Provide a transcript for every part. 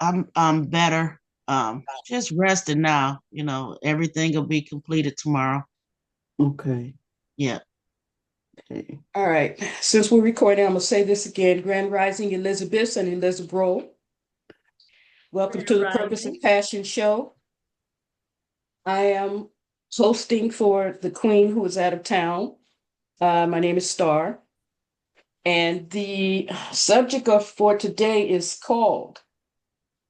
I'm better. Just resting now. Everything will be completed tomorrow. Okay. Yeah. Okay. All right. Since we're recording, I'm going to say this again. Grand Rising Elizabeth and Elizabeth Bro. Welcome to Grand the Purpose and Rising. Passion Show. I am hosting for the Queen who is out of town. My name is Starr. And the subject of for today is called,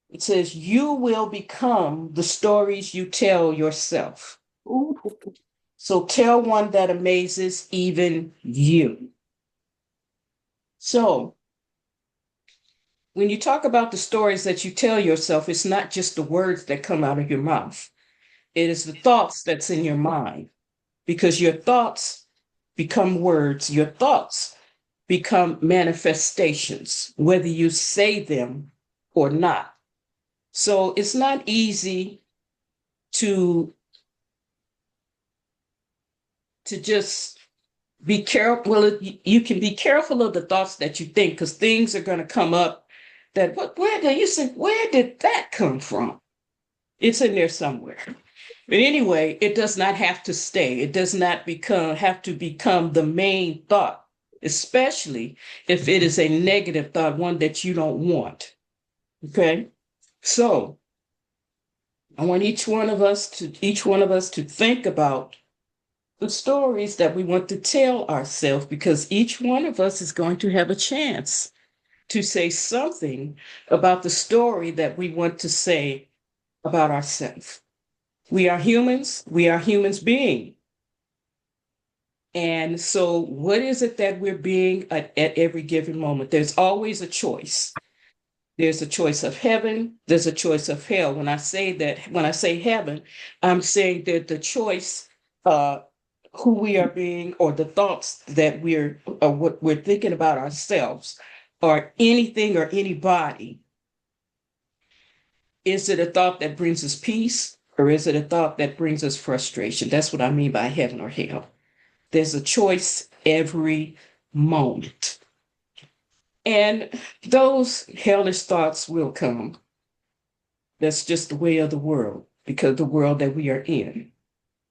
it says, you will become the stories you tell yourself. Ooh. So tell one that amazes even you. So when you talk about the stories that you tell yourself, it's not just the words that come out of your mouth. It is the thoughts that's in your mind because your thoughts become words. Your thoughts become manifestations, whether you say them or not. So it's not easy to just be careful. Well, you can be careful of the thoughts that you think because things are going to come up that where do you say where did that come from? It's in there somewhere. But anyway, it does not have to stay. It does not have to become the main thought, especially if it is a negative thought, one that you don't want. Okay? So I want each one of us to think about the stories that we want to tell ourselves because each one of us is going to have a chance to say something about the story that we want to say about ourselves. We are humans, we are humans being. And so, what is it that we're being at every given moment? There's always a choice. There's a choice of heaven, there's a choice of hell. When I say heaven, I'm saying that the choice, who we are being, or the thoughts that what we're thinking about ourselves, or anything or anybody. Is it a thought that brings us peace, or is it a thought that brings us frustration? That's what I mean by heaven or hell. There's a choice every moment. And those hellish thoughts will come. That's just the way of the world, because the world that we are in.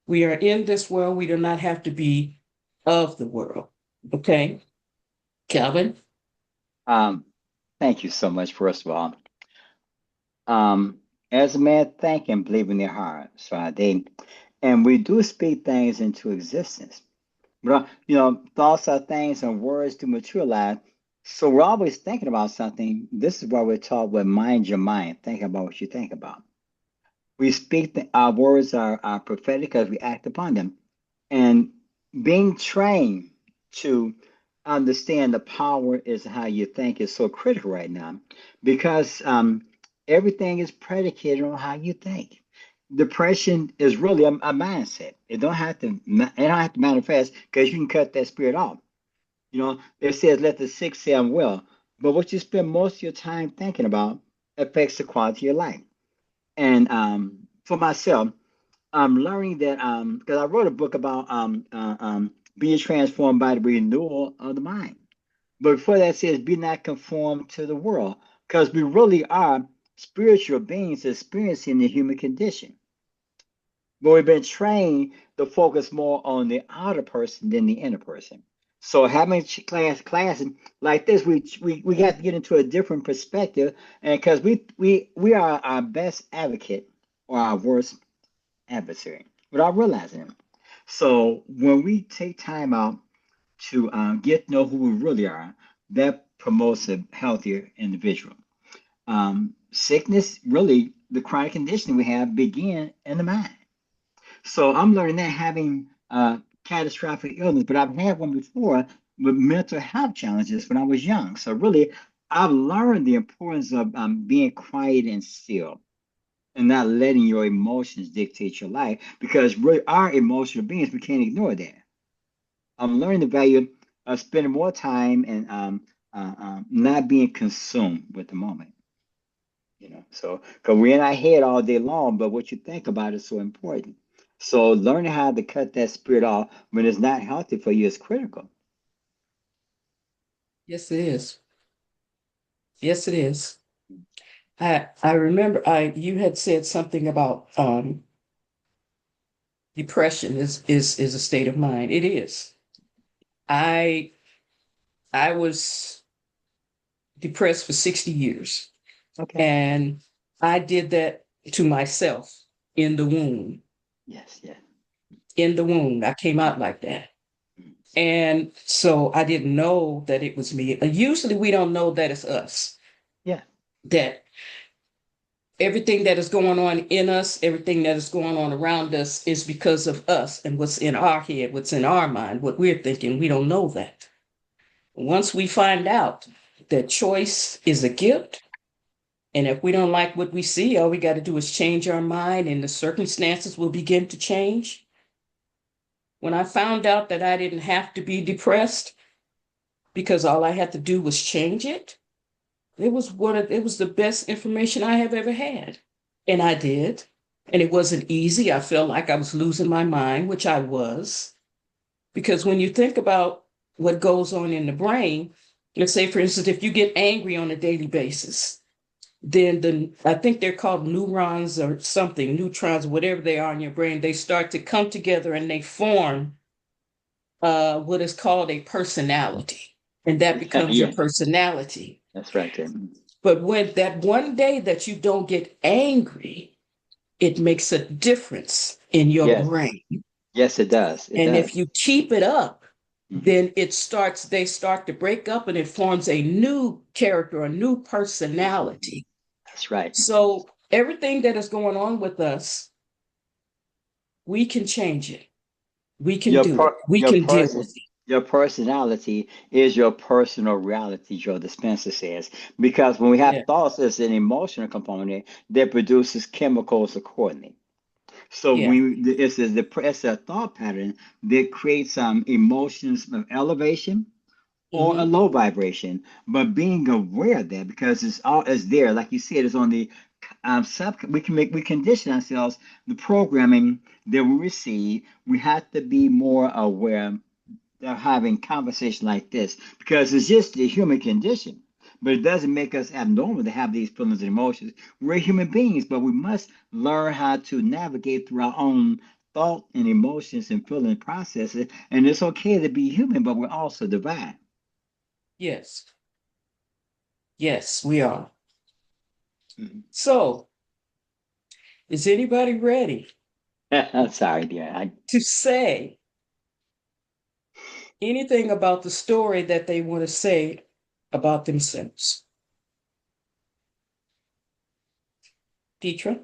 We are in this world. We do not have to be of the world. Okay, Calvin? Um, Thank you so much, first of all. Um, as a man think and believe in their heart, so I they, and we do speak things into existence. But thoughts are things and words to materialize. So we're always thinking about something. This is why we're taught with mind your mind. Think about what you think about. We speak, our words are prophetic as we act upon them. And being trained to understand the power is how you think is so critical right now because everything is predicated on how you think. Depression is really a mindset. It don't have to manifest because you can cut that spirit off. It says let the sick say I'm well, but what you spend most of your time thinking about affects the quality of your life. And for myself, I'm learning that because I wrote a book about being transformed by the renewal of the mind. But before that says be not conformed to the world, because we really are spiritual beings experiencing the human condition. But we've been trained to focus more on the outer person than the inner person. So having classes like this, we have to get into a different perspective, and because we are our best advocate or our worst adversary without realizing it. So when we take time out to get to know who we really are, that promotes a healthier individual. Sickness, really, the chronic condition we have begin in the mind. So I'm learning that having catastrophic illness, but I've had one before with mental health challenges when I was young. So really, I've learned the importance of being quiet and still and not letting your emotions dictate your life because we are emotional beings. We can't ignore that. I'm learning the value of spending more time and not being consumed with the moment. So because we're in our head all day long, but what you think about is so important. So learning how to cut that spirit off when it's not healthy for you is critical. Yes, it is. Yes, it is. I remember you had said something about depression is a state of mind. It is. I I was depressed for 60 years, Okay. and I did that to myself in the womb. Yes, yeah. In the womb, I came out like that. Mm. And so I didn't know that it was me. Usually we don't know that it's us, Yeah. that everything that is going on in us, everything that is going on around us is because of us and what's in our head, what's in our mind, what we're thinking. We don't know that. Once we find out that choice is a gift, and if we don't like what we see, all we got to do is change our mind and the circumstances will begin to change. When I found out that I didn't have to be depressed because all I had to do was change it, it was the best information I have ever had. And I did. And it wasn't easy. I felt like I was losing my mind, which I was. Because when you think about what goes on in the brain, let's say, for instance, if you get angry on a daily basis, then I think they're called neurons or something, neutrons, whatever they are in your brain, they start to come together and they form what is called a personality. And that becomes your Yeah, personality. that's right there. But when that one day that you don't get angry, it makes a difference in your Yes. brain. Yes, it does. It And does. if you keep it up, Mhm. then they start to break up and it forms a new character, a new personality. That's right. So everything that is going on with us, we can change it. We can Your do it. per We your can deal person with it. your personality is your personal reality, Joe Dispenza says. Because when we Yeah. have thoughts as an emotional component that produces chemicals accordingly. So Yeah. it's a thought pattern that creates emotions of elevation or a Hmm. low vibration, but being aware of that because it's there, like you said, it's on the we condition ourselves the programming that we receive. We have to be more aware of having conversation like this because it's just the human condition. But it doesn't make us abnormal to have these feelings and emotions. We're human beings, but we must learn how to navigate through our own thought and emotions and feeling processes. And it's okay to be human, but we're also divine. Yes. Yes, we are. Mhm. So, is anybody ready I'm sorry, dear. to say anything about the story that they want to say about themselves? Deetra,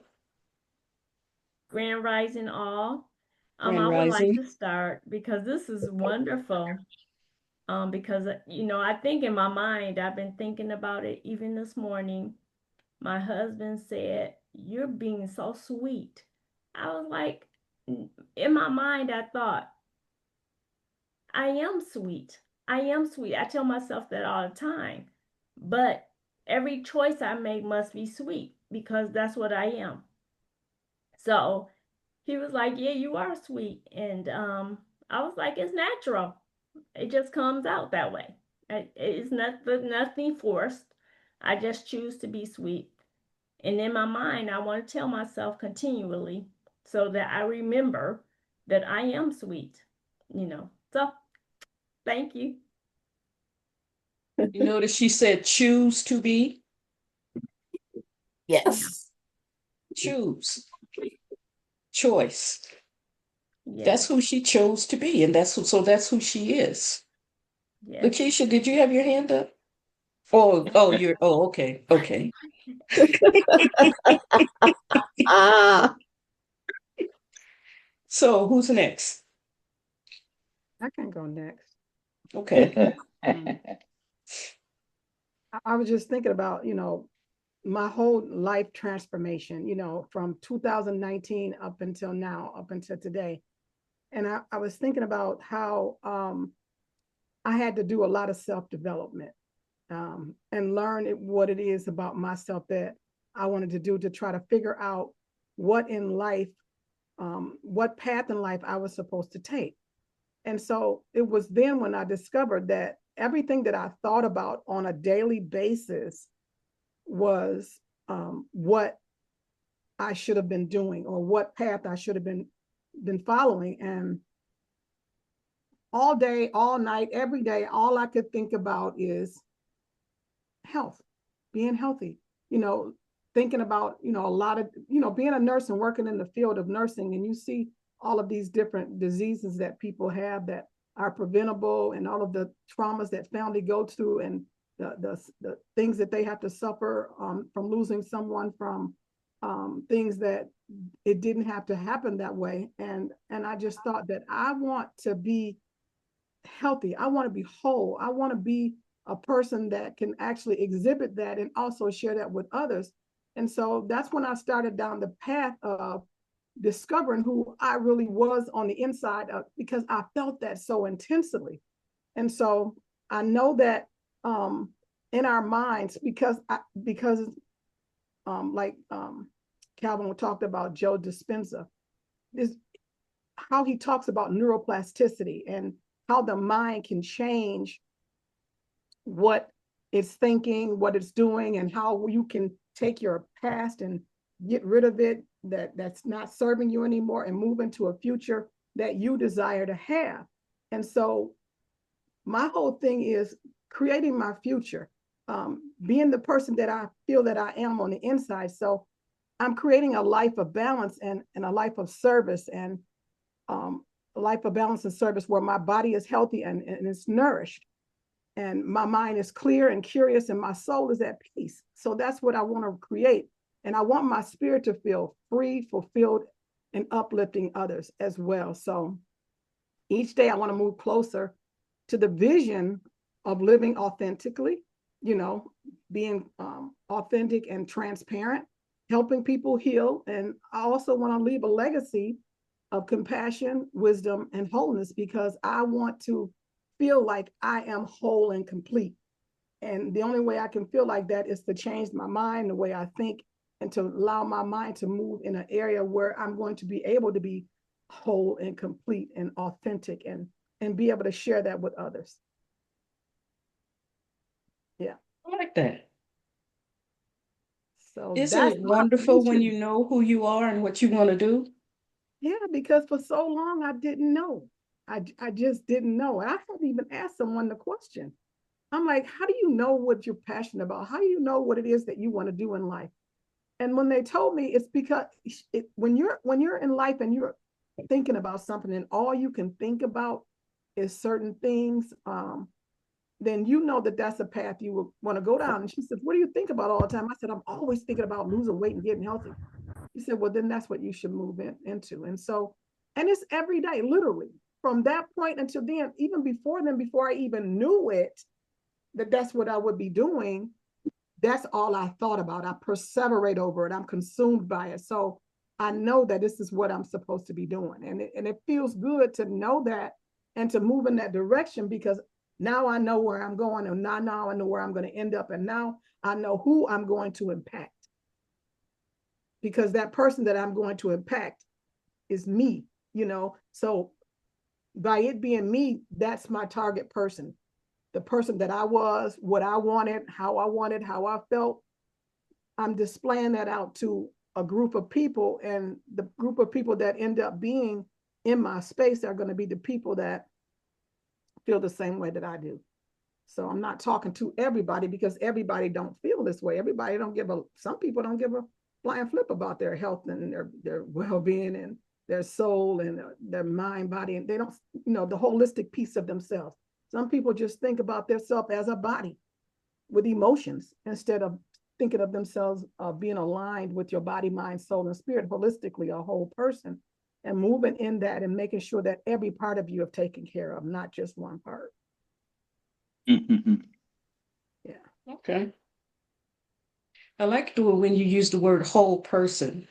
Grand Rising all. Grand I would like Rising. to start because this is wonderful. Because I think in my mind, I've been thinking about it even this morning. My husband said, "You're being so sweet." I was like, in my mind, I thought, I am sweet. I am sweet. I tell myself that all the time. But every choice I make must be sweet because that's what I am. So he was like, "Yeah, you are sweet." And I was like, "It's natural. It just comes out that way. It's nothing forced. I just choose to be sweet." And in my mind, I want to tell myself continually so that I remember that I am sweet, So thank you. You notice she said choose to be, Yeah. Yes. choose, choice. That's Yes. who she chose to be, and that's who she is. Yes. Lakeisha, did you have your hand up? Okay, okay. Ah, So who's next? I can go next. Okay. Um, I was just thinking about, my whole life transformation, from 2019 up until now, up until today. And I was thinking about how I had to do a lot of self development and learn what it is about myself that I wanted to do to try to figure out what in life, what path in life I was supposed to take. And so it was then when I discovered that everything that I thought about on a daily basis was what I should have been doing or what path I should have been following. And all day, all night, every day, all I could think about is health, being healthy, you know, thinking about, you know, a lot of, you know, being a nurse and working in the field of nursing, and you see all of these different diseases that people have that are preventable, and all of the traumas that family go through, and the things that they have to suffer from losing someone, from things that it didn't have to happen that way. And I just thought that I want to be healthy. I want to be whole. I want to be a person that can actually exhibit that and also share that with others. And so that's when I started down the path of discovering who I really was on the inside of, because I felt that so intensely. And so I know that in our minds, because Calvin talked about Joe Dispenza, is how he talks about neuroplasticity and how the mind can change what it's thinking, what it's doing, and how you can take your past and get rid of it, that's not serving you anymore, and move into a future that you desire to have. And so my whole thing is creating my future, being the person that I feel that I am on the inside. So I'm creating a life of balance and a life of service, and a life of balance and service where my body is healthy and it's nourished, and my mind is clear and curious, and my soul is at peace. So that's what I want to create. And I want my spirit to feel free, fulfilled, and uplifting others as well. So each day I want to move closer to the vision of living authentically, you know, being authentic and transparent, helping people heal. And I also want to leave a legacy of compassion, wisdom, and wholeness, because I want to feel like I am whole and complete. And the only way I can feel like that is to change my mind, the way I think, and to allow my mind to move in an area where I'm going to be able to be whole and complete and authentic, and be able to share that with others. Yeah. I like that. So Isn't that's it my wonderful when mission. you know who you are and what you want to do? Yeah, because for so long I didn't know. I just didn't know. I hadn't even asked someone the question. I'm like, how do you know what you're passionate about? How do you know what it is that you want to do in life? And when they told me, it's because when you're in life and you're thinking about something, and all you can think about is certain things, then you know that that's a path you will want to go down. And she said, what do you think about all the time? I said, I'm always thinking about losing weight and getting healthy. She said, well, then that's what you should move into. And so, and it's every day, literally, from that point until then, even before then, before I even knew it, that's what I would be doing. That's all I thought about. I perseverate over it. I'm consumed by it. So I know that this is what I'm supposed to be doing. And it feels good to know that and to move in that direction, because now I know where I'm going, and now I know where I'm going to end up. And now I know who I'm going to impact, because that person that I'm going to impact is me, you know? So by it being me, that's my target person. The person that I was, what I wanted, how I felt, I'm displaying that out to a group of people, and the group of people that end up being in my space are going to be the people that feel the same way that I do. So I'm not talking to everybody, because everybody don't feel this way. Everybody don't give some people don't give a flying flip about their health and their well-being and their soul and their mind, body, and they don't, you know, the holistic piece of themselves. Some people just think about themselves as a body with emotions, instead of thinking of themselves being aligned with your body, mind, soul, and spirit, holistically, a whole person, and moving in that and making sure that every part of you are taken care of, not just one part. Mhm. Yeah. Okay. I like the when you use the word whole person,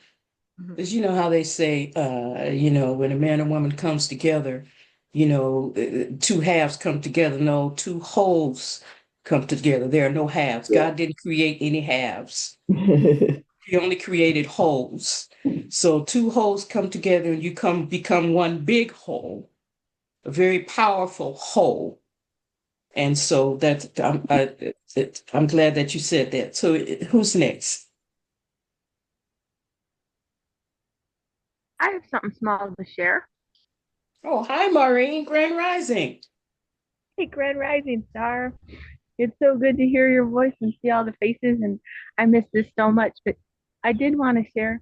Mhm. because you know how they say, when a man and woman comes together, two halves come together. No, two wholes come together. There are no halves. Yeah. God didn't create any halves. He only created wholes. So two wholes come together and you become one big whole, a very powerful whole. And so I'm glad that you said that. So who's next? I have something small to share. Oh, hi, Maureen, Grand Rising. Hey, Grand Rising Star. It's so good to hear your voice and see all the faces, and I miss this so much. But I did want to share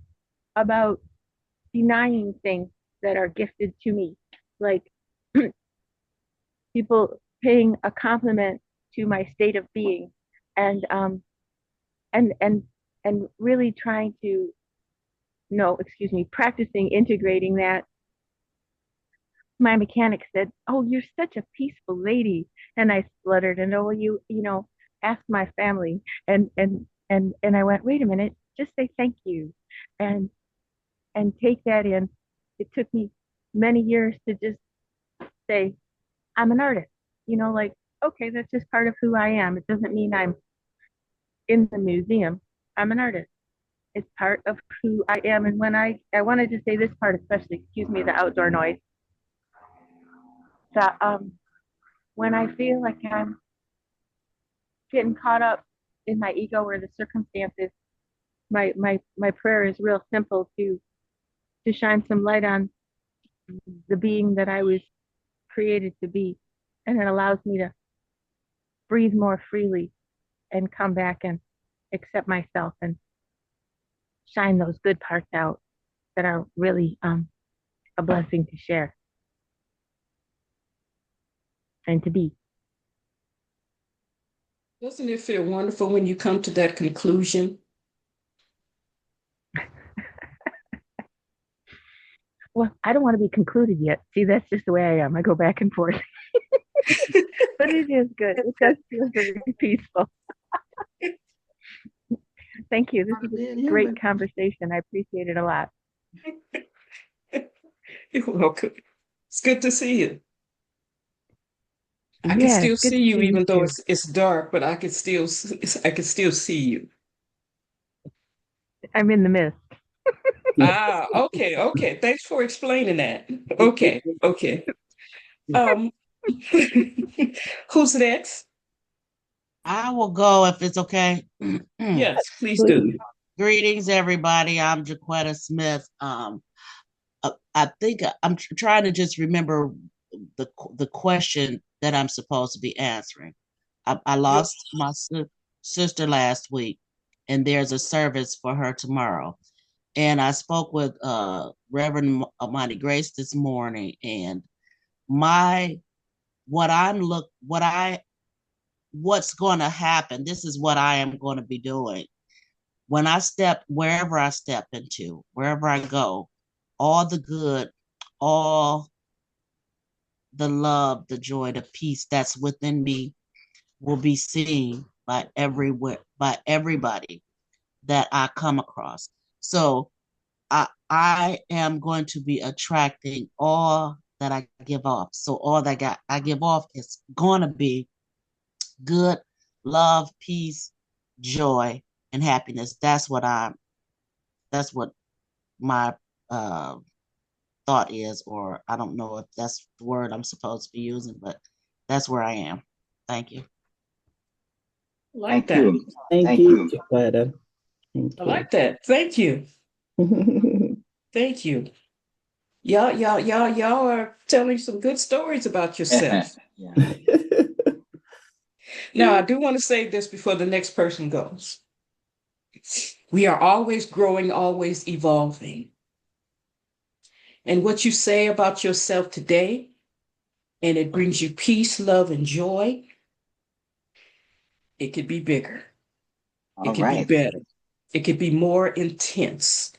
about denying things that are gifted to me, like people paying a compliment to my state of being, and and and and really trying to no, excuse me, practicing integrating that. My mechanic said, "Oh, you're such a peaceful lady," and I spluttered, and oh, you know, ask my family, and I went, wait a minute, just say thank you, and take that in. It took me many years to just say I'm an artist, like okay, that's just part of who I am. It doesn't mean I'm in the museum. I'm an artist. It's part of who I am. And when I wanted to say this part especially, excuse me, the outdoor noise, that when I feel like I'm getting caught up in my ego or the circumstances, my prayer is real simple to shine some light on the being that I was created to be, and it allows me to breathe more freely and come back and accept myself and shine those good parts out that are really a blessing to share and to be. Doesn't it feel wonderful when you come to that conclusion? Well, I don't want to be concluded yet. See, that's just the way I am. I go back and forth, but it is good. It does feel very peaceful. Thank you. This Part is of being a great human. conversation. I appreciate it a lot. You're welcome. It's good to see you. I can Yeah, still it's good see to you see you even though too. it's dark, but I can still see you. I'm in the mist. Ah, okay, okay. Thanks for explaining that. Okay, okay. Um, who's next? I will go if it's okay. Yes, please do. Please. Greetings, everybody. I'm Jaquetta Smith. I think I'm trying to just remember the question that I'm supposed to be answering. I You, lost my sister last week, and there's a service for her tomorrow. And I spoke with Reverend Monty Grace this morning, and my what I'm look what I what's going to happen. This is what I am going to be doing when I step wherever I step into, wherever I go. All the good, all the love, the joy, the peace that's within me will be seen by everybody that I come across. So I am going to be attracting all that I give off. So all that I give off is going to be good, love, peace, joy, and happiness. That's what my uh, thought is, or I don't know if that's the word I'm supposed to be using, but that's where I am. Thank you. like Thank that. you. Thank Thank you, you. Jaquetta. Thank I you. like that. Thank you. Thank you. Y'all are telling some good stories about yourself. Yeah. Now, I do want to say this before the next person goes. We are always growing, always evolving. And what you say about yourself today, and it brings you peace, love, and joy, it could be bigger. It All could be right. better. It could be more intense.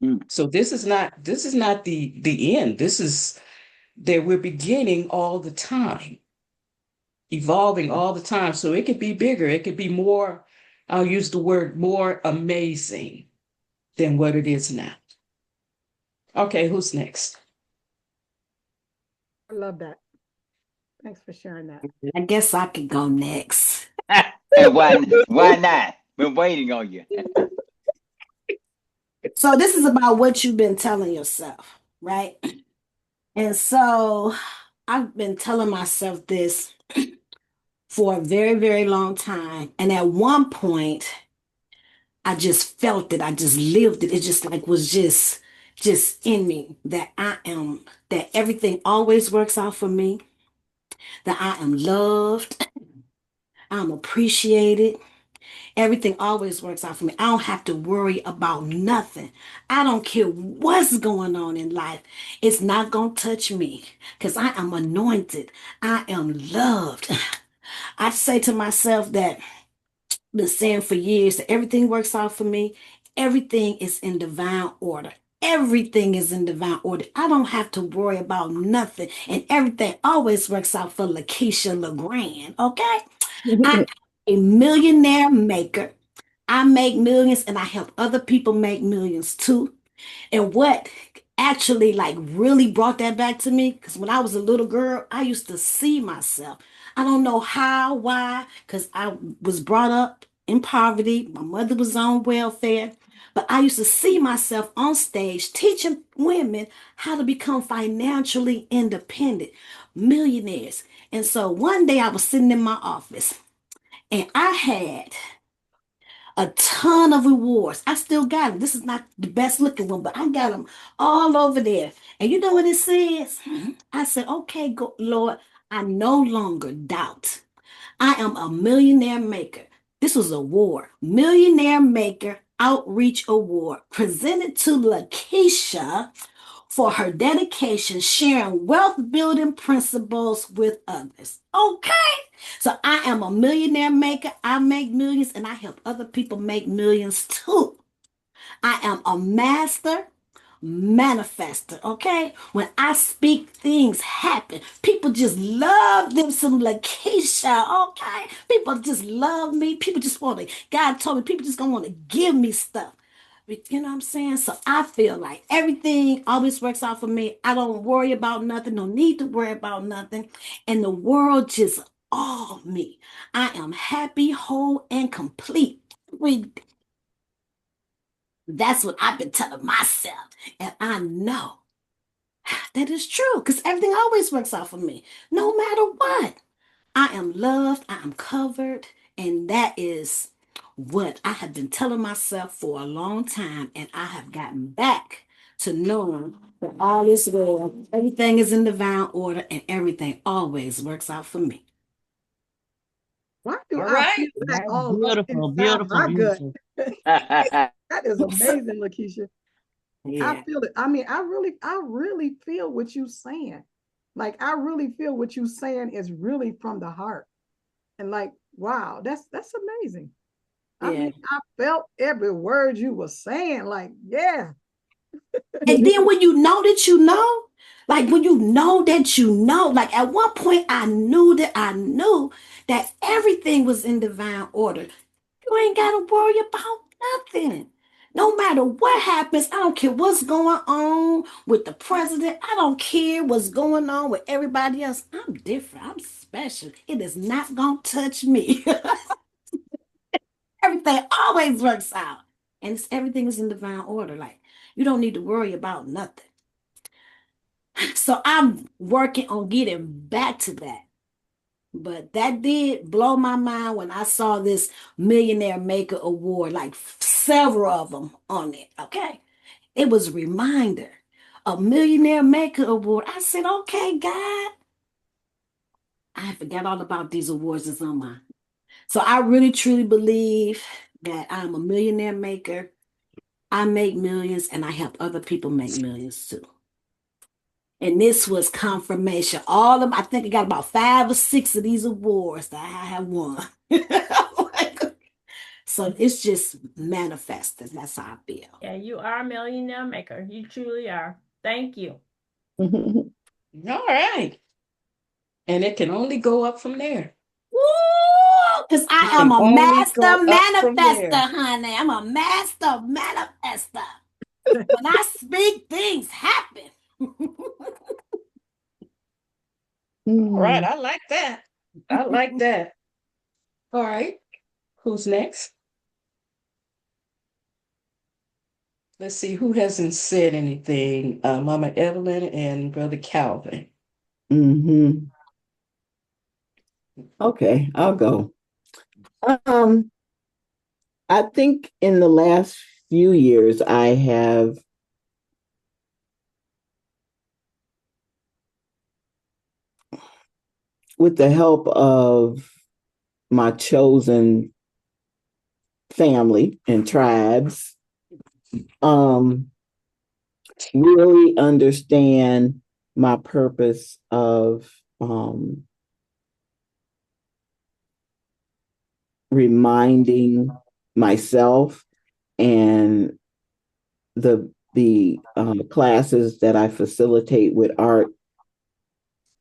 Mm. So this is not the end. This is that we're beginning all the time, evolving all the time. So it could be bigger. It could be more, I'll use the word more amazing than what it is now. Okay, who's next? I love that. Thanks for sharing that. I guess I could go next. Hey, why not? Been waiting on you. So this is about what you've been telling yourself, right? And so I've been telling myself this for a very, very long time. And at one point, I just felt it. I just lived it. It just like was just just in me that everything always works out for me, that I am loved, I'm appreciated. Everything always works out for me. I don't have to worry about nothing. I don't care what's going on in life. It's not going to touch me because I am anointed. I am loved. I say to myself that I've been saying for years that everything works out for me. Everything is in divine order. Everything is in divine order. I don't have to worry about nothing. And everything always works out for Lakeisha LeGrand. Okay? I am a millionaire maker. I make millions and I help other people make millions too. And what actually like really brought that back to me, because when I was a little girl, I used to see myself. I don't know how, why, because I was brought up in poverty. My mother was on welfare. But I used to see myself on stage teaching women how to become financially independent, millionaires. And so one day I was sitting in my office and I had a ton of rewards. I still got them. This is not the best looking one, but I got them all over there. And you know what it says? I said, okay, Lord, I no longer doubt. I am a millionaire maker. This was an award, Millionaire Maker Outreach Award, presented to Lakeisha for her dedication sharing wealth building principles with others. Okay. So I am a millionaire maker. I make millions and I help other people make millions too. I am a master manifester, okay? When I speak, things happen. People just love them some Lakeisha, okay? People just love me. People just want to, God told me, people just gonna want to give me stuff. You know what I'm saying? So I feel like everything always works out for me. I don't worry about nothing, no need to worry about nothing. And the world just all me. I am happy, whole, and complete. That's what I've been telling myself. And I know that is true because everything always works out for me, no matter what. I am loved, I am covered, and that is what I have been telling myself for a long time. And I have gotten back to knowing that all is well, everything is in divine order, and everything always works out for me. Why do All I feel right. that That's all up beautiful, inside beautiful, my gut? beautiful. That is amazing, Lakeisha. I Yeah. feel it. I mean, I really feel what you're saying. Like, I really feel what you're saying is really from the heart. And like, wow, that's amazing. I Yeah. mean, I felt every word you were saying. Like, yeah. And then when you know that you know, like when you know that you know, like at one point I knew that everything was in divine order. You ain't got to worry about nothing. No matter what happens, I don't care what's going on with the president. I don't care what's going on with everybody else. I'm different. I'm special. It is not going to touch me. Everything always works out. And everything is in divine order. Like, you don't need to worry about nothing. So I'm working on getting back to that. But that did blow my mind when I saw this Millionaire Maker Award, like several of them on it. Okay. It was a reminder. A Millionaire Maker Award. I said, okay, God, I forgot all about these awards that's on mine. So I really truly believe that I'm a millionaire maker. I make millions and I help other people make millions too. And this was confirmation. All of I think I got about 5 or 6 of these awards that I have won. So it's just manifested. That's how I feel. Yeah, you are a millionaire maker. You truly are. Thank you. All right. And it can only go up from there. Because I It am can a only master go up from there. manifester, honey. I'm a master manifester. When I speak, things happen. All right. Mm. I like that. I like that. All right. Who's next? Let's see who hasn't said anything. Mama Evelyn and Brother Calvin. Hmm. Okay, I'll go. Um, I think in the last few years, I have with the help of my chosen family and tribes, really understand my purpose of reminding myself and the classes that I facilitate with art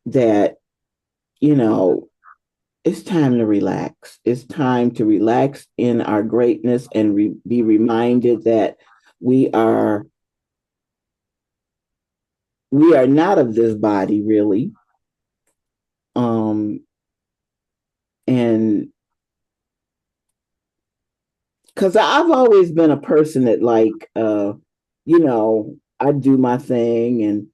that, you know, it's time to relax. It's time to relax in our greatness and be reminded that we are we are not of this body really. And because I've always been a person that I do my thing, and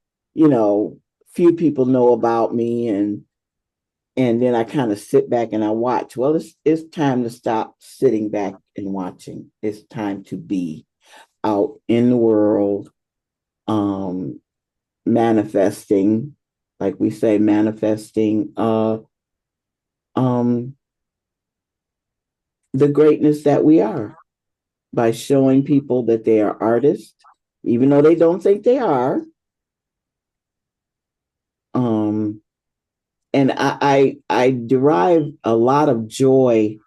few people know about me, and then I kind of sit back and I watch. Well, it's time to stop sitting back and watching. It's time to be out in the world, manifesting, like we say, manifesting um the greatness that we are by showing people that they are artists, even though they don't think they are. Um, and I derive a lot of joy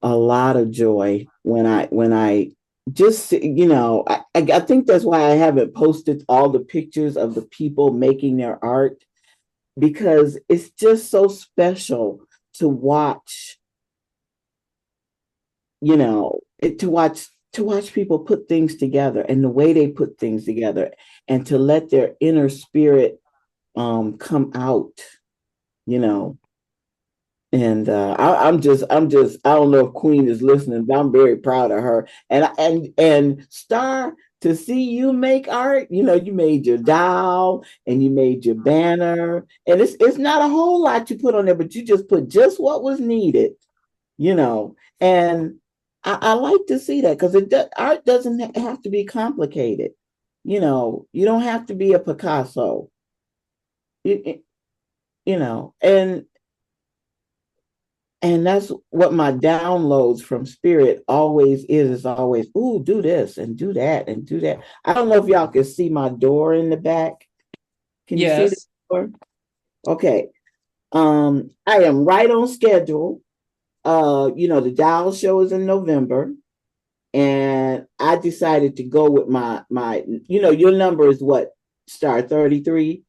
when I just I think that's why I haven't posted all the pictures of the people making their art, because it's just so special to watch, to watch people put things together and the way they put things together, and to let their inner spirit come out, you know. And I don't know if Queen is listening, but I'm very proud of her. And Starr, to see you make art, you made your doll and you made your banner, and it's not a whole lot you put on there, but you just put just what was needed, and I like to see that, because art doesn't have to be complicated. You don't have to be a Picasso, you, you know, and that's what my downloads from spirit always is always, ooh, do this and do that and do that. I don't know if y'all can see my door in the back. Can you see the Yes. door? Okay. I am right on schedule. The Dow show is in November, and I decided to go with my your number is what, Star 33?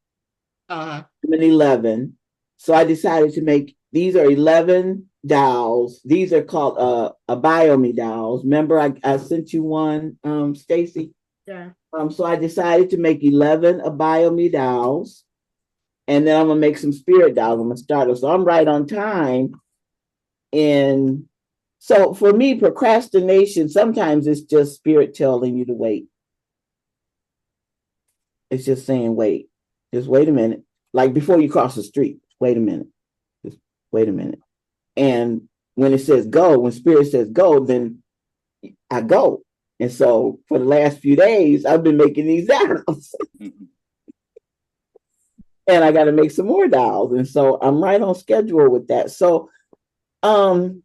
Uh-huh. I'm an 11. So I decided to make, these are 11 dolls. These are called a Biome dolls. Remember I sent you one, Stacy? Yeah. So I decided to make 11 a Biome dolls, and then I'm gonna make some spirit dolls. I'm gonna start them. So I'm right on time. And so for me, procrastination sometimes it's just spirit telling you to wait. It's just saying wait. Just wait a minute. Like before you cross the street, wait a minute. Just wait a minute. And when it says go, when spirit says go, then I go. And so for the last few days, I've been making these dolls. And I got to make some more dolls. And so I'm right on schedule with that. So um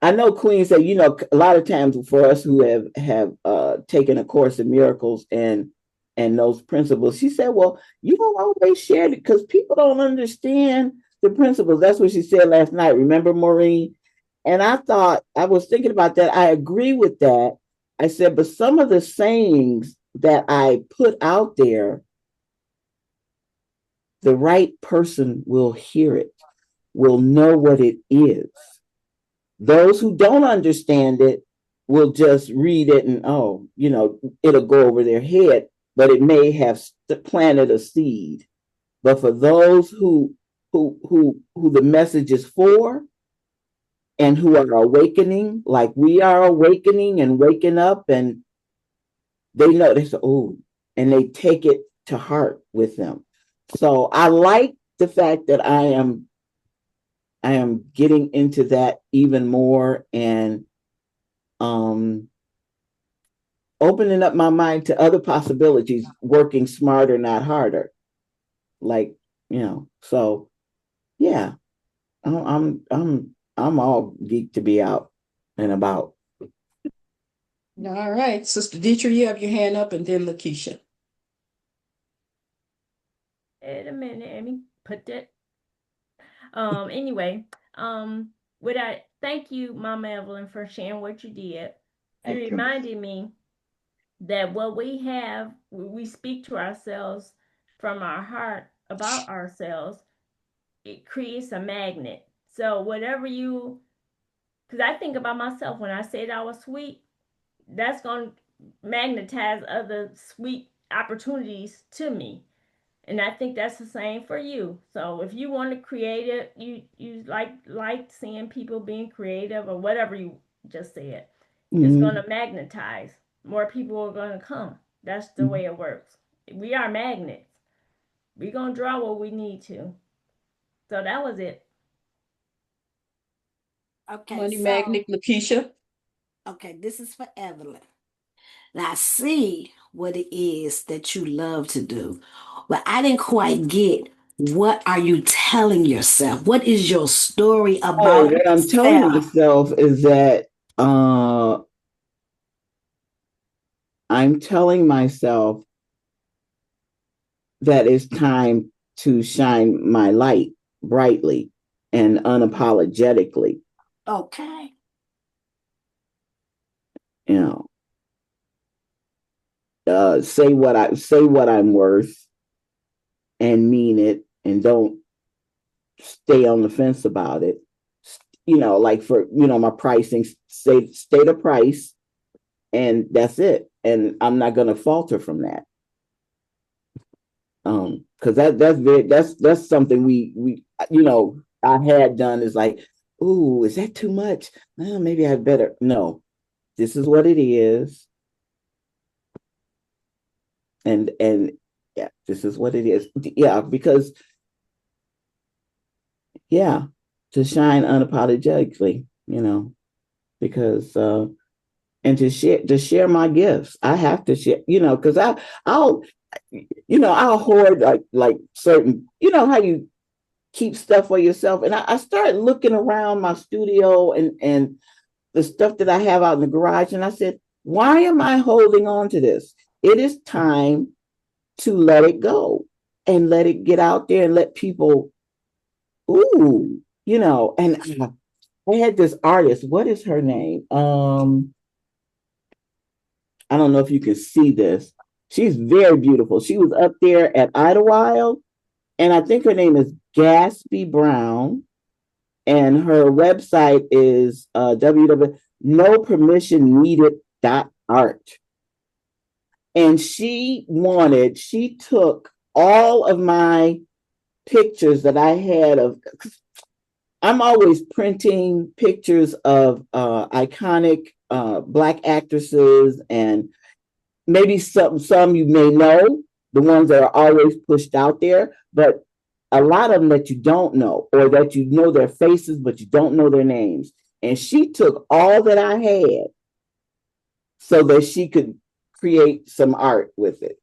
I know Queen said, a lot of times for us who have taken a course in miracles and those principles, she said, well, you don't always share it because people don't understand the principles. That's what she said last night. Remember, Maureen? And I was thinking about that. I agree with that. I said, but some of the sayings that I put out there, the right person will hear it, will know what it is. Those who don't understand it will just read it and, oh, it'll go over their head, but it may have planted a seed. But for those who the message is for, and who are awakening, like we are awakening and waking up, and they know, they say, oh, and they take it to heart with them. So I like the fact that I am getting into that even more, and um, opening up my mind to other possibilities, working smarter, not harder. Like So yeah, I'm all geeked to be out and about. All right, Sister Dietrich, you have your hand up, and then Lakeisha. Wait a minute, Amy. Put that. Anyway, would I thank you, Mama Evelyn, for sharing what you did. It Thank you. reminded me that what we have, we speak to ourselves from our heart about ourselves, it creates a magnet. So whatever you, because I think about myself when I said I was sweet, that's going to magnetize other sweet opportunities to me. And I think that's the same for you. So if you want to create it, you like seeing people being creative or whatever you just said, it's going Mm-hmm. to magnetize. More people are going to come. That's the way it works. We are magnets. We're going to draw what we need to. So that was it. Okay, Money so Magnet, Lakeisha. okay, this is for Evelyn. Now I see what it is that you love to do, but I didn't quite get what are you telling yourself? What is your story Oh, about what I'm telling yourself? myself is that I'm telling myself that it's time to shine my light brightly and unapologetically. Okay. You say what I'm worth and mean it, and don't stay on the fence about it. Like for my pricing, stay the price, and that's it. And I'm not going to falter from that. Because that's something we I had done is like, ooh, is that too much? Well, maybe I better. No, this is what it is, and yeah, this is what it is. Yeah, because yeah, to shine unapologetically, because and to share my gifts. I have to share, because I'll I'll hoard like certain, how you keep stuff for yourself. And I started looking around my studio and the stuff that I have out in the garage, and I said, why am I holding on to this? It is time to let it go and let it get out there and let people, ooh, and I had this artist. What is her name? I don't know if you can see this. She's very beautiful. She was up there at Idlewild, and I think her name is Gatsby Brown, and her website is www.nopermissionneeded.art. And she took all of my pictures that I had of. I'm always printing pictures of iconic Black actresses, and maybe some you may know, the ones that are always pushed out there, but a lot of them that you don't know, or that you know their faces but you don't know their names. And she took all that I had so that she could create some art with it.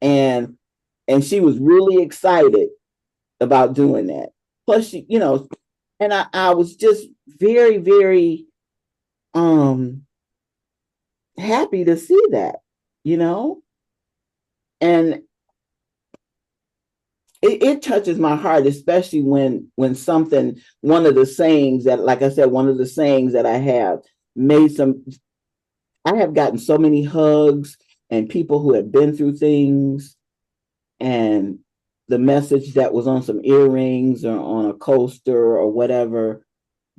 And she was really excited about doing that. Plus and I was just very, very happy to see that, you know? And it touches my heart, especially when something, one of the sayings that, like I said, one of the sayings that I have made some, I have gotten so many hugs and people who have been through things, and the message that was on some earrings or on a coaster or whatever,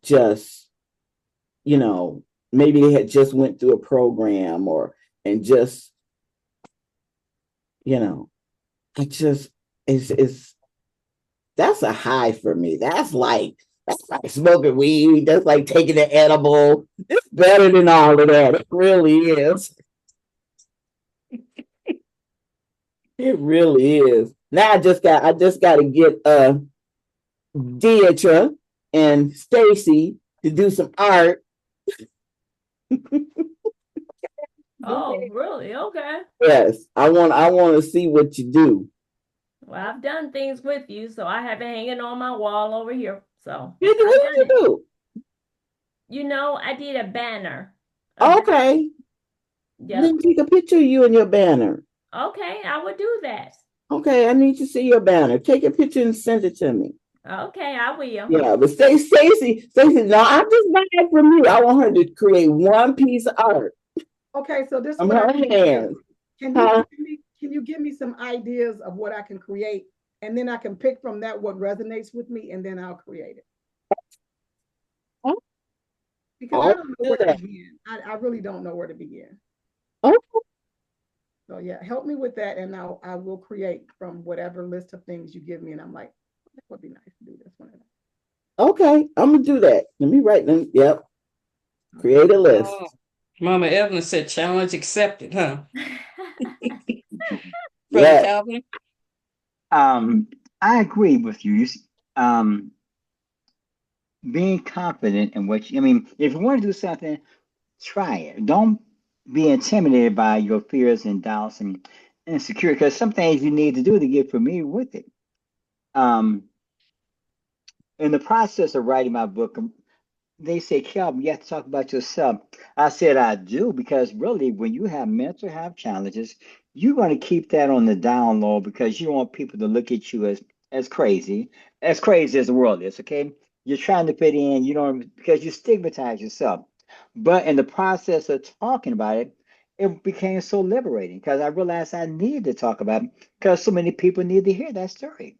just, maybe they had just went through a program, or, and just, I just, it's that's a high for me. That's like smoking weed. That's like taking an edible. It's better than all of that. It really is. It really is. Now I just got to get Deidre and Stacy to do some art. Oh, really? Okay. Yes, I want to see what you do. Well, I've done things with you, so I have it hanging on my wall over here. So What I've did done you it. do? You know, I did a banner. Okay. Yep. Then take a picture of you and your banner. Okay, I would do that. Okay, I need to see your banner. Take a picture and send it to me. Okay, I will. Yeah, but Stacy, no, I'm just buying from you. I want her to create one piece of art Okay, so this is from what I her need to do. hands. Can you Huh? give me some ideas of what I can create, and then I can pick from that what resonates with me, and then I'll create it. Because I I'll don't know do where to that. begin. I really don't know where to begin. Okay. So yeah, help me with that, and I will create from whatever list of things you give me. And I'm like, that would be nice to do this one. Okay, I'm gonna do that. Let me write them. Yep. Create a list. Oh, Mama Evelyn said challenge accepted, huh? Brother Yes. Calvin? I agree with you. Being confident in what I mean, if you want to do something, try it. Don't be intimidated by your fears and doubts and insecurity, because some things you need to do to get familiar with it. Um, in the process of writing my book, they say, Calvin, you have to talk about yourself. I said, I do, because really, when you have mental health challenges, you're going to keep that on the down low because you don't want people to look at you as crazy as the world is, okay? You're trying to fit in, you don't, because you stigmatize yourself. But in the process of talking about it, it became so liberating because I realized I needed to talk about it because so many people need to hear that story,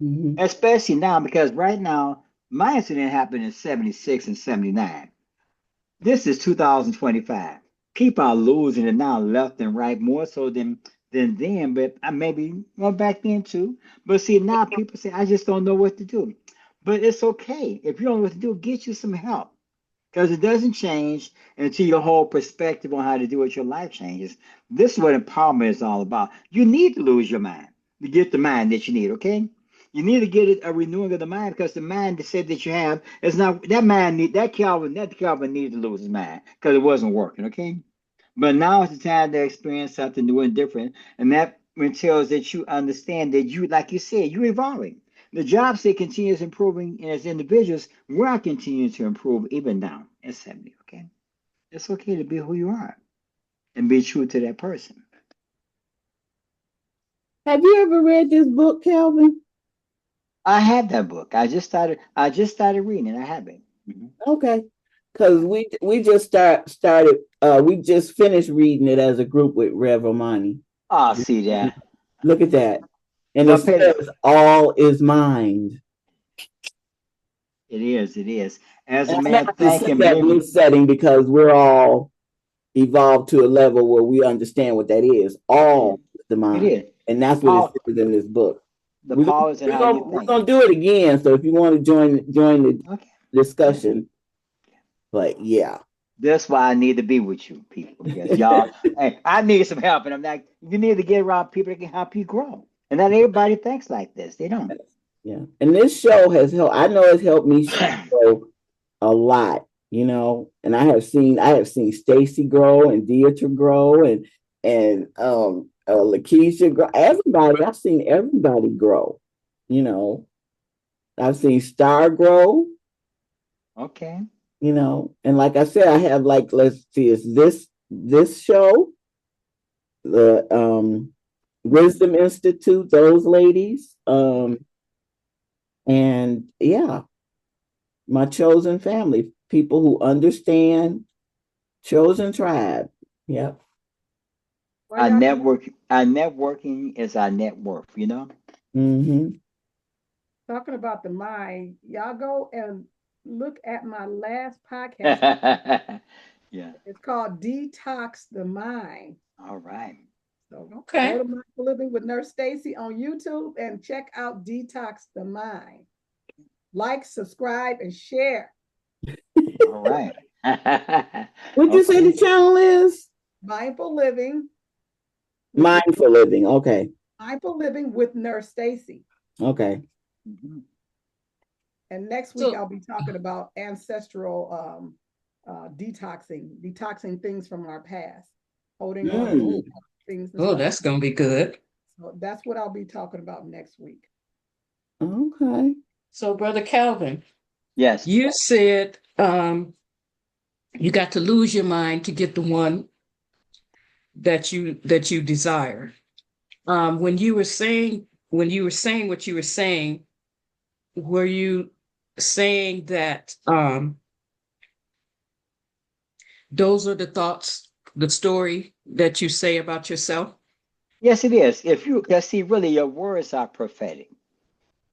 Mm-hmm. especially now because right now, my incident happened in 76 and 79. This is 2025. People are losing it now, left and right, more so than then. But I maybe well back then too. But see, now people say, I just don't know what to do. But it's okay. If you don't know what to do, get you some help. Because it doesn't change until your whole perspective on how to do it, your life changes. This is what empowerment is all about. You need to lose your mind to get the mind that you need, okay? You need to get a renewing of the mind because the mind that said that you have is not that mind need that Calvin needed to lose his mind because it wasn't working, okay? But now is the time to experience something new and different, and that entails that you understand that you, like you said, you're evolving. The job site continues improving, and as individuals, we're continuing to improve even now at 70, okay? It's okay to be who you are and be true to that person. Have you ever read this book, Calvin? I have that book. I just started reading it. I have it. Mhm. Okay. Because we just started we just finished reading it as a group with Rev Romani. Oh, see that. Look at that. And it Well, Peter, says all is mind. it is. As a And I man, have to say thank and that in believe. this setting because we're all evolved to a level where we understand what that is. It is. All is the It mind. is. And The that's what it power, says in this book. the We're gonna power is in we're how you gonna we're think. gonna do it again. So if you want to join the Okay. Yeah. discussion, but yeah. That's why I need to be with you people because y'all, hey, I need some help. And I'm like, you need to get around people that can help you grow. And not everybody thinks like this. They don't. Yeah. And this show has helped. I know it's helped me grow a lot, and I have seen Stacy grow and Deidre grow and Lakeisha grow. Everybody, I've seen everybody grow, you know. I've seen Starr grow, Okay. and like I said, I have like let's see, is this show, the Wisdom Institute, those ladies. And yeah, my chosen family, people who understand, chosen tribe. Yep. Well, Our y'all networking is our net worth. Mm-hmm. talking about the mind, y'all go and look at my last podcast. Yeah. It's called Detox the Mind. All right. So go Okay. to Mindful Living with Nurse Stacy on YouTube and check out Detox the Mind. Like, subscribe, and share. All right. What'd you say the Okay. channel is? Mindful Living with Mindful living. Okay. Mindful Living with Nurse Stacy. Okay. Mhm. And next week So, I'll be talking about ancestral detoxing things from our past, holding on to Mm. things and oh, stuff. that's gonna be good. So that's what I'll be talking about next week. Okay. So, Brother Calvin, Yes. you said you got to lose your mind to get the one that you desire. When you were saying what you were saying, were you saying that those are the thoughts, the story that you say about yourself? Yes, it is. If you, because see, really, your words are prophetic.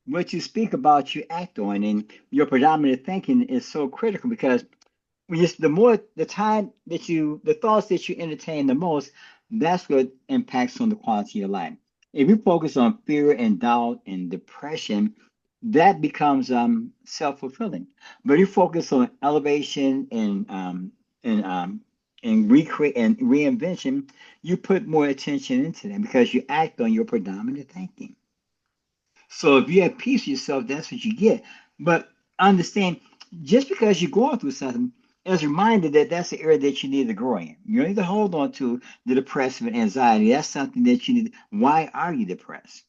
What you speak about, you act on, and your predominant thinking is so critical because the more the time that the thoughts that you entertain the most, that's what impacts on the quality of your life. If you focus on fear and doubt and depression, that becomes self-fulfilling. But you focus on elevation and recreate and reinvention, you put more attention into that because you act on your predominant thinking. So if you have peace with yourself, that's what you get. But understand, just because you're going through something, as a reminder that that's the area that you need to grow in. You don't need to hold on to the depression and anxiety. That's something that you need. Why are you depressed?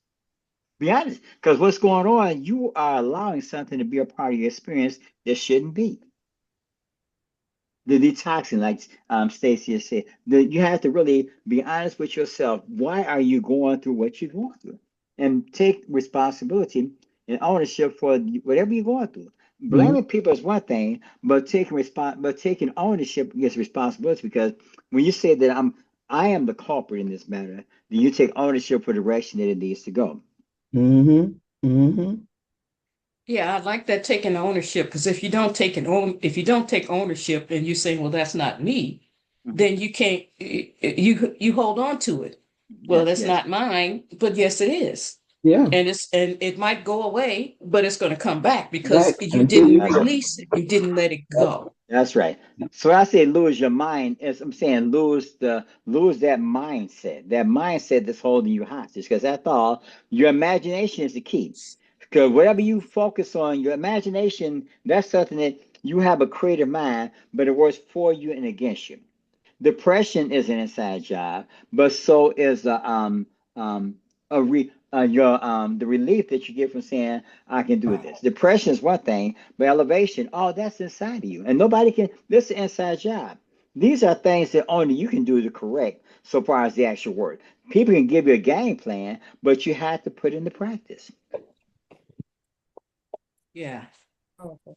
Be honest, because what's going on, you are allowing something to be a part of your experience that shouldn't be. The detoxing, like Stacy has said, you have to really be honest with yourself. Why are you going through what you're going through? And take responsibility and ownership for whatever you're going through. Mhm. Blaming people is one thing, but taking ownership is responsibility. Because when you say that I am the culprit in this matter, then you take ownership for the direction that it needs to go. Mhm. Mhm. Yeah, I like that taking ownership because if you don't take ownership and you say, well, that's not me, Mhm. then you can't you hold on to it. Well, Yes, that's yes, not mine, but yes, it is. Yeah. And it might go away, but it's going to come back Right. because you Until didn't you that's right. release it. You didn't let it go. That's right. So when I say lose your mind, as I'm saying lose that mindset that's holding you hostage. Because after all, your imagination is the key. Because whatever you focus on, your imagination, that's something that you have a creative mind, but it works for you and against you. Depression is an inside job, but so is your the relief that you get from saying I can do this. Depression is one thing, but elevation, oh, that's inside of you, and nobody can. This is an inside job. These are things that only you can do to correct, so far as the actual work. People can give you a game plan, but you have to put into practice. Yeah. Okay.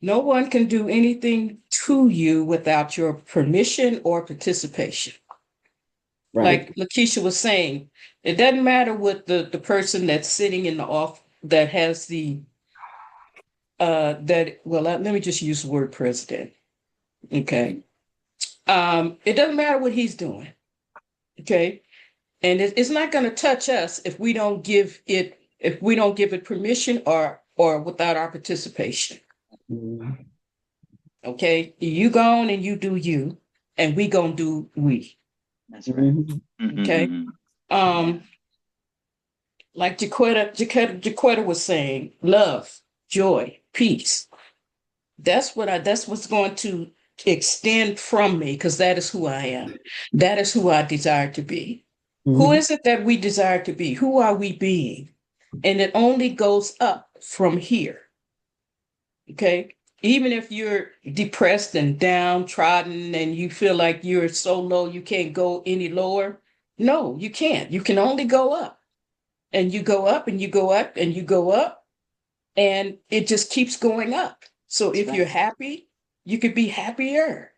No one can do anything to you without your permission or participation. Right. Like Lakeisha was saying, it doesn't matter what the person that's sitting in the off that has the that well let me just use the word president. Okay. It doesn't matter what he's doing. Okay. And it's not going to touch us if we don't give it permission or without our participation. Mhm. Okay. You go on and you do you, and we gonna do we. That's right. Mhm. Okay. Mm-hmm. Yeah, Um, like Jaquetta was saying, love, joy, peace. That's what's going to extend from me because that is who I am. That is who I desire to be. Who Mhm. is it that we desire to be? Who are we being? And it only goes up from here. Okay. Even if you're depressed and downtrodden and you feel like you're so low you can't go any lower, no, you can't. You can only go up. And you go up and you go up and you go up, and it just keeps going up. So that's if you're right. happy, you could be happier.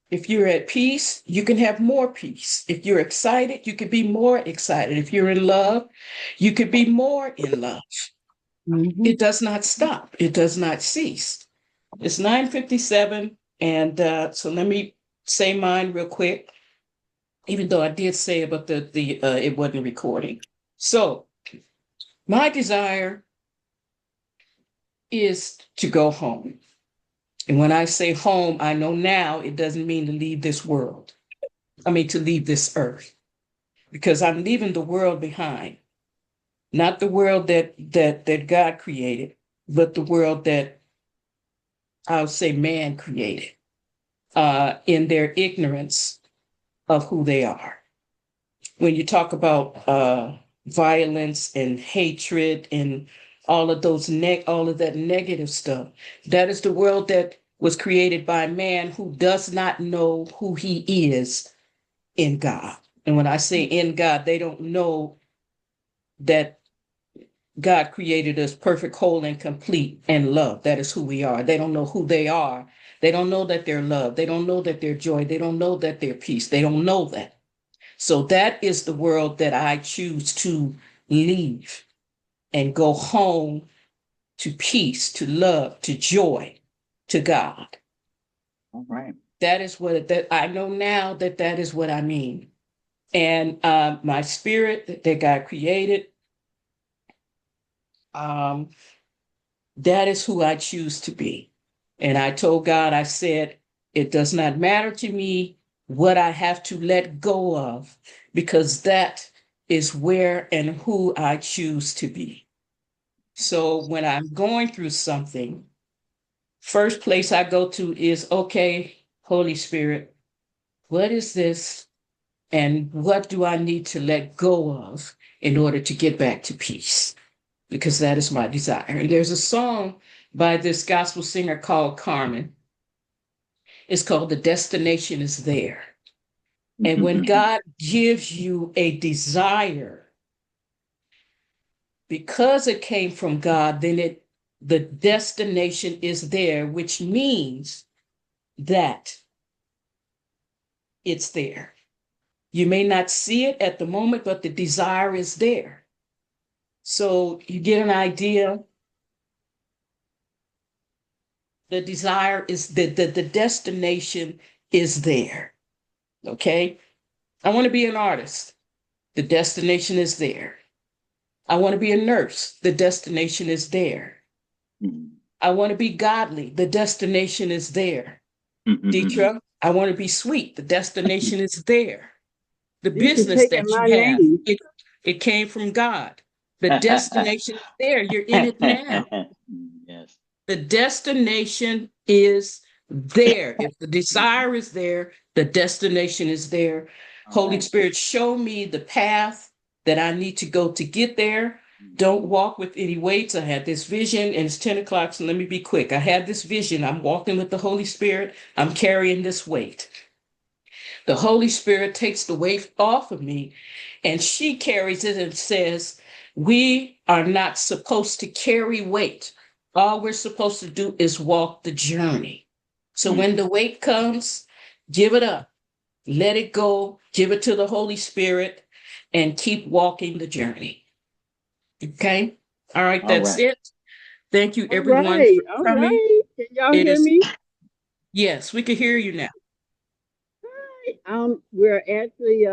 If you're at peace, you can have more peace. If you're excited, you could be more excited. If you're in love, you could be more in love. It Mhm. does not stop. It does not cease. It's 9:57, and so let me say mine real quick, even though I did say about the it wasn't recording. So my desire is to go home. And when I say home, I know now it doesn't mean to leave this world. I mean to leave this earth because I'm leaving the world behind. Not the world that God created, but the world that I'll say man created in their ignorance of who they are. when you talk about violence and hatred and all of that negative stuff. That is the world that was created by man who does not know who he is in God. And when I say in God, they don't know that God created us perfect, whole, and complete and love. That is who we are. They don't know who they are. They don't know that they're loved. They don't know that they're joy. They don't know that they're peace. They don't know that. So that is the world that I choose to leave and go home to peace, to love, to joy, to God. All right. That is what that I know now that is what I mean. And my spirit that God created, um, that is who I choose to be. And I told God, I said, it does not matter to me what I have to let go of, because that is where and who I choose to be. So when I'm going through something, first place I go to is, okay, Holy Spirit, what is this? And what do I need to let go of in order to get back to peace? Because that is my desire. And there's a song by this gospel singer called Carmen. It's called The Destination is There. And when God gives you a desire, because it came from God, then the destination is there, which means that it's there. You may not see it at the moment, but the desire is there. So you get an idea. The desire is the destination is there. Okay. I want to be an artist. The destination is there. I want to be a nurse. The destination is there. I want to be godly. The destination is there. Deetra, I want to be sweet. The destination is there. The You business taking that my you have, name. it came from God. The destination is there. You're in it now. Yes. The destination is there. If the desire is there, the destination is there. All Holy right. Spirit, show me the path that I need to go to get there. Don't walk with any weights. I had this vision, and it's 10 o'clock, so let me be quick. I had this vision. I'm walking with the Holy Spirit. I'm carrying this weight. The Holy Spirit takes the weight off of me, and she carries it and says, we are not supposed to carry weight. All we're supposed to do is walk the journey. So when the weight comes, give it up, let it go, give it to the Holy Spirit, and keep walking the journey. Okay? All right, All that's right. it. Thank you, All everyone, right, for all coming. right. Can y'all It hear is, me? yes, we can hear you now. We're actually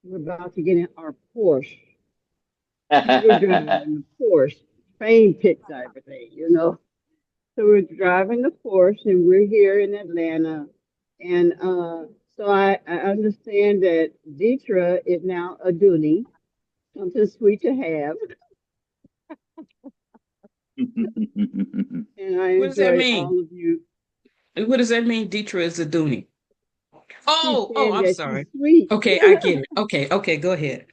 we're about to get in our Porsche. We're driving the Porsche. Fame picks everything, you know. So we're driving the Porsche, and we're here in Atlanta. And so I understand that Deetra is now a Dooney. Something sweet to have, and I What does that enjoy mean? all of you. What does that mean, Deetra is a Dooney? She's Oh, saying I'm that she's sorry. sweet, Okay, I get it. Okay, go ahead.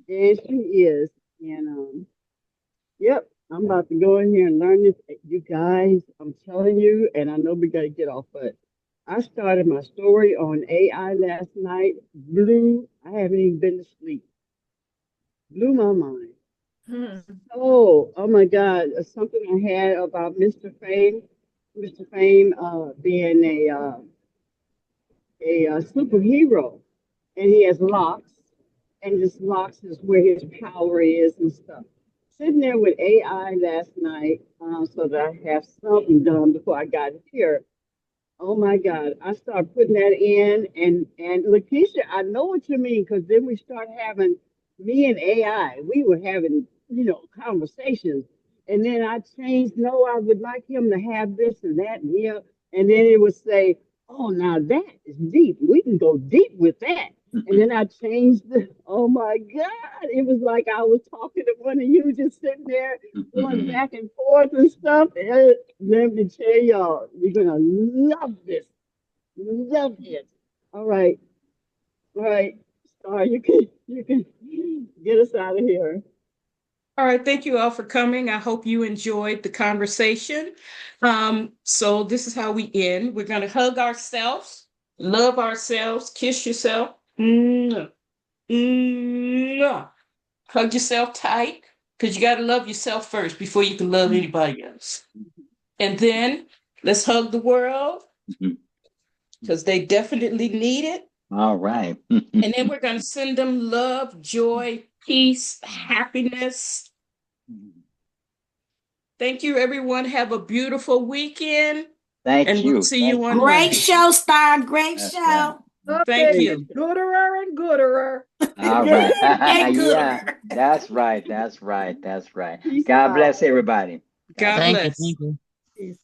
and she is. And yep, I'm about to go in here and learn this. You guys, I'm telling you, and I know we got to get off, but I started my story on AI last night. I haven't even been to sleep. Blew my mind. Hmm. Oh my God, something I had about Mr. Fame. Mr. Fame being a superhero, and he has locks, and his locks is where his power is and stuff. Sitting there with AI last night, so that I have something done before I got here. Oh my God! I start putting that in, and Lakeisha, I know what you mean, because then we start having me and AI. We were having conversations, and then I changed. No, I would like him to have this and that and here, and then it would say, "Oh, now that is deep. We can go deep with that." And then I changed the. Oh my God! It was like I was talking to one of you, just sitting there going back and forth and stuff. And let me tell y'all, you're gonna love this. Love it. All right. Right. Star, you can get us out of here. All right, thank you all for coming. I hope you enjoyed the conversation. So this is how we end. We're going to hug ourselves, love ourselves, kiss yourself. Mwah, mwah. Hug yourself tight because you got to love yourself first before you can love anybody else. And then let's hug the world because they definitely need it. All right. And then we're going to send them love, joy, peace, happiness. Thank you, everyone. Have a beautiful weekend. Thank And we'll you. see you Thank on you. Great Monday. show, Starr. Great That's right. show. Thank Update Great. gets you. gooderer and gooderer. All right. Get Yeah, good. that's right. That's right. That's right. Peace God out. bless everybody. God God bless. Thank you. bless. Thank you. Peace.